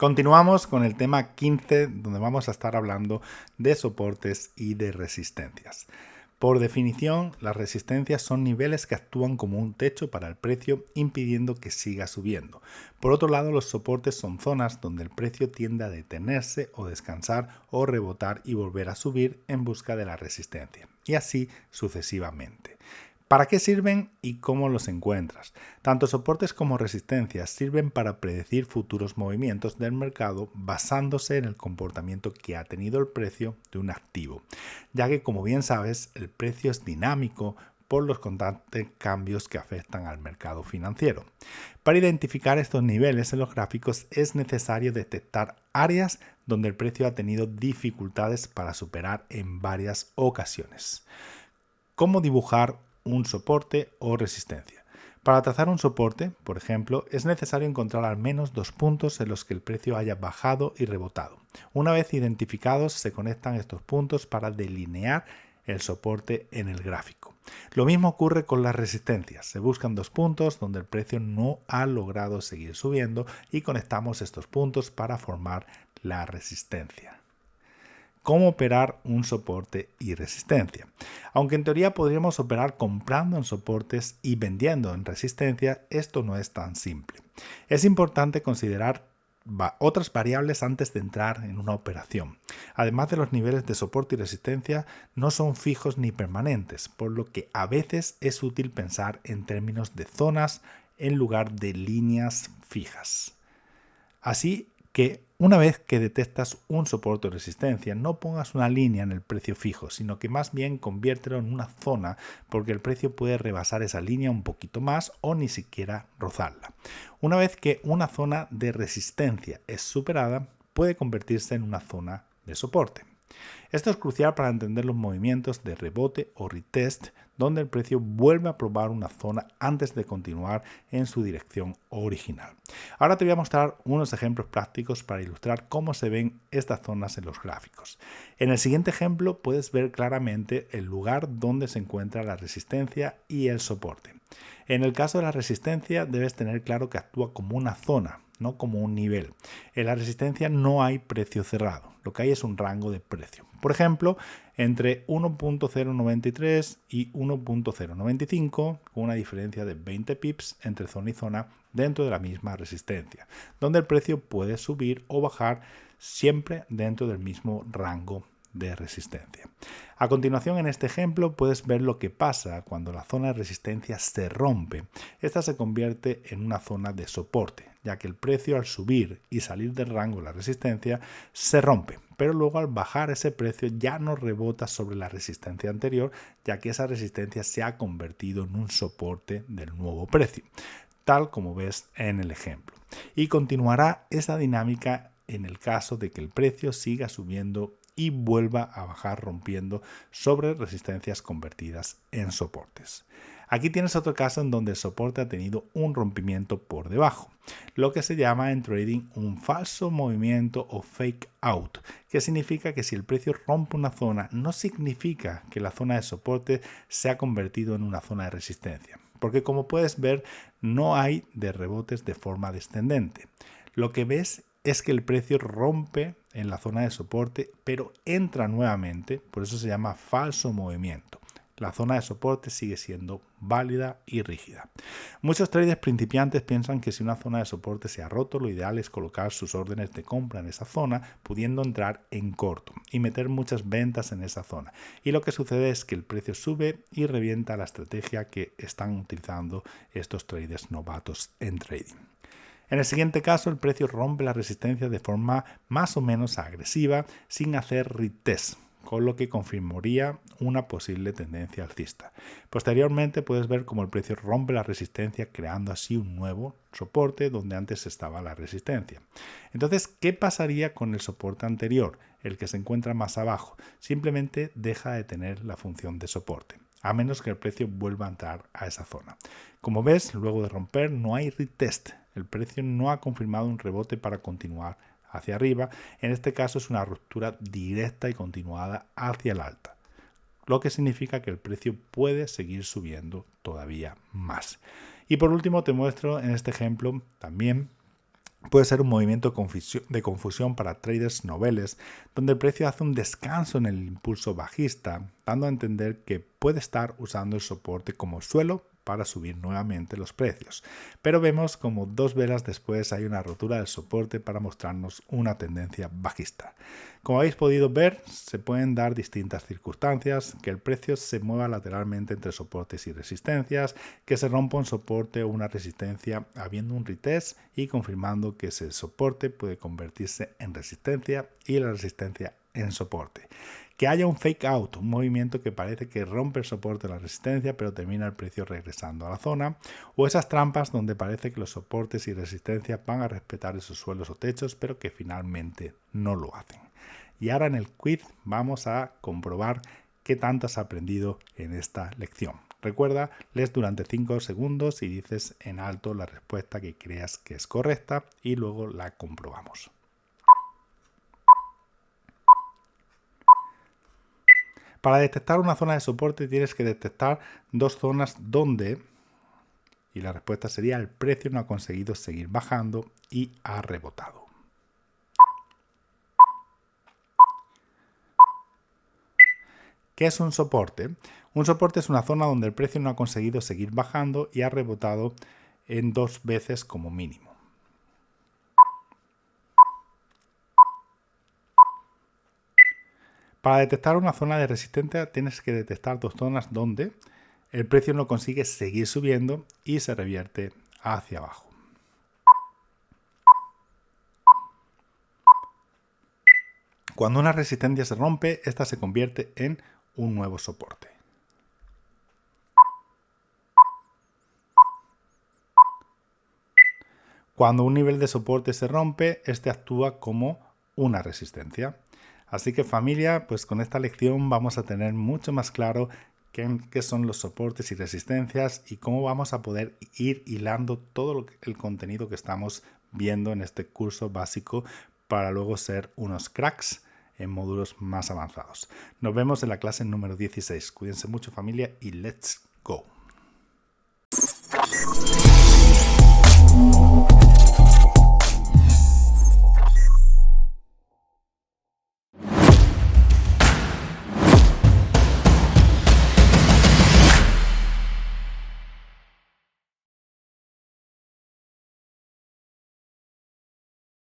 Continuamos con el tema 15, donde vamos a estar hablando de soportes y de resistencias. Por definición, las resistencias son niveles que actúan como un techo para el precio, impidiendo que siga subiendo. Por otro lado, los soportes son zonas donde el precio tiende a detenerse o descansar o rebotar y volver a subir en busca de la resistencia, y así sucesivamente. ¿Para qué sirven y cómo los encuentras? Tanto soportes como resistencias sirven para predecir futuros movimientos del mercado basándose en el comportamiento que ha tenido el precio de un activo, ya que, como bien sabes, el precio es dinámico por los constantes cambios que afectan al mercado financiero. Para identificar estos niveles en los gráficos es necesario detectar áreas donde el precio ha tenido dificultades para superar en varias ocasiones. ¿Cómo dibujar un soporte o resistencia? Para trazar un soporte, por ejemplo, es necesario encontrar al menos dos puntos en los que el precio haya bajado y rebotado. Una vez identificados, se conectan estos puntos para delinear el soporte en el gráfico. Lo mismo ocurre con las resistencias. Se buscan dos puntos donde el precio no ha logrado seguir subiendo y conectamos estos puntos para formar la resistencia. ¿Cómo operar un soporte y resistencia? Aunque en teoría podríamos operar comprando en soportes y vendiendo en resistencia, esto no es tan simple. Es importante considerar otras variables antes de entrar en una operación. Además de los niveles de soporte y resistencia, no son fijos ni permanentes, por lo que a veces es útil pensar en términos de zonas en lugar de líneas fijas. Así que una vez que detectas un soporte o resistencia, no pongas una línea en el precio fijo, sino que más bien conviértelo en una zona, porque el precio puede rebasar esa línea un poquito más o ni siquiera rozarla. Una vez que una zona de resistencia es superada, puede convertirse en una zona de soporte. Esto es crucial para entender los movimientos de rebote o retest, donde el precio vuelve a probar una zona antes de continuar en su dirección original. Ahora te voy a mostrar unos ejemplos prácticos para ilustrar cómo se ven estas zonas en los gráficos. En el siguiente ejemplo puedes ver claramente el lugar donde se encuentra la resistencia y el soporte. En el caso de la resistencia debes tener claro que actúa como una zona, no como un nivel. En la resistencia no hay precio cerrado, lo que hay es un rango de precio. Por ejemplo, entre 1.093 y 1.095, con una diferencia de 20 pips entre zona y zona dentro de la misma resistencia, donde el precio puede subir o bajar siempre dentro del mismo rango de resistencia. A continuación, en este ejemplo puedes ver lo que pasa cuando la zona de resistencia se rompe. Esta se convierte en una zona de soporte, ya que el precio al subir y salir del rango de la resistencia se rompe, pero luego al bajar ese precio ya no rebota sobre la resistencia anterior, ya que esa resistencia se ha convertido en un soporte del nuevo precio, tal como ves en el ejemplo. Y continuará esa dinámica en el caso de que el precio siga subiendo y vuelva a bajar rompiendo sobre resistencias convertidas en soportes. Aquí tienes otro caso en donde el soporte ha tenido un rompimiento por debajo, lo que se llama en trading un falso movimiento o fake out, que significa que si el precio rompe una zona, no significa que la zona de soporte se ha convertido en una zona de resistencia, porque como puedes ver, no hay de rebotes de forma descendente. Lo que ves es que el precio rompe en la zona de soporte, pero entra nuevamente, por eso se llama falso movimiento. La zona de soporte sigue siendo válida y rígida. Muchos traders principiantes piensan que si una zona de soporte se ha roto, lo ideal es colocar sus órdenes de compra en esa zona, pudiendo entrar en corto y meter muchas ventas en esa zona. Y lo que sucede es que el precio sube y revienta la estrategia que están utilizando estos traders novatos en trading. En el siguiente caso, el precio rompe la resistencia de forma más o menos agresiva sin hacer retest, con lo que confirmaría una posible tendencia alcista. Posteriormente puedes ver cómo el precio rompe la resistencia creando así un nuevo soporte donde antes estaba la resistencia. Entonces, ¿qué pasaría con el soporte anterior, el que se encuentra más abajo? Simplemente deja de tener la función de soporte, a menos que el precio vuelva a entrar a esa zona. Como ves, luego de romper no hay retest. El precio no ha confirmado un rebote para continuar hacia arriba. En este caso es una ruptura directa y continuada hacia el alta, lo que significa que el precio puede seguir subiendo todavía más. Y por último te muestro en este ejemplo también puede ser un movimiento de confusión para traders noveles, donde el precio hace un descanso en el impulso bajista, dando a entender que puede estar usando el soporte como suelo para subir nuevamente los precios. Pero vemos como 2 velas después hay una rotura del soporte para mostrarnos una tendencia bajista. Como habéis podido ver, se pueden dar distintas circunstancias, que el precio se mueva lateralmente entre soportes y resistencias, que se rompa un soporte o una resistencia habiendo un retest y confirmando que ese soporte puede convertirse en resistencia y la resistencia en soporte. Que haya un fake out, un movimiento que parece que rompe el soporte de la resistencia pero termina el precio regresando a la zona, o esas trampas donde parece que los soportes y resistencias van a respetar esos suelos o techos pero que finalmente no lo hacen. Y ahora en el quiz vamos a comprobar qué tanto has aprendido en esta lección. Recuerda, lees durante 5 segundos y dices en alto la respuesta que creas que es correcta y luego la comprobamos. Para detectar una zona de soporte tienes que detectar 2 zonas donde, y la respuesta sería, el precio no ha conseguido seguir bajando y ha rebotado. ¿Qué es un soporte? Un soporte es una zona donde el precio no ha conseguido seguir bajando y ha rebotado en 2 veces como mínimo. Para detectar una zona de resistencia tienes que detectar 2 zonas donde el precio no consigue seguir subiendo y se revierte hacia abajo. Cuando una resistencia se rompe, esta se convierte en un nuevo soporte. Cuando un nivel de soporte se rompe, este actúa como una resistencia. Así que familia, pues con esta lección vamos a tener mucho más claro qué son los soportes y resistencias y cómo vamos a poder ir hilando todo el contenido que estamos viendo en este curso básico para luego ser unos cracks en módulos más avanzados. Nos vemos en la clase número 16. Cuídense mucho familia y let's go.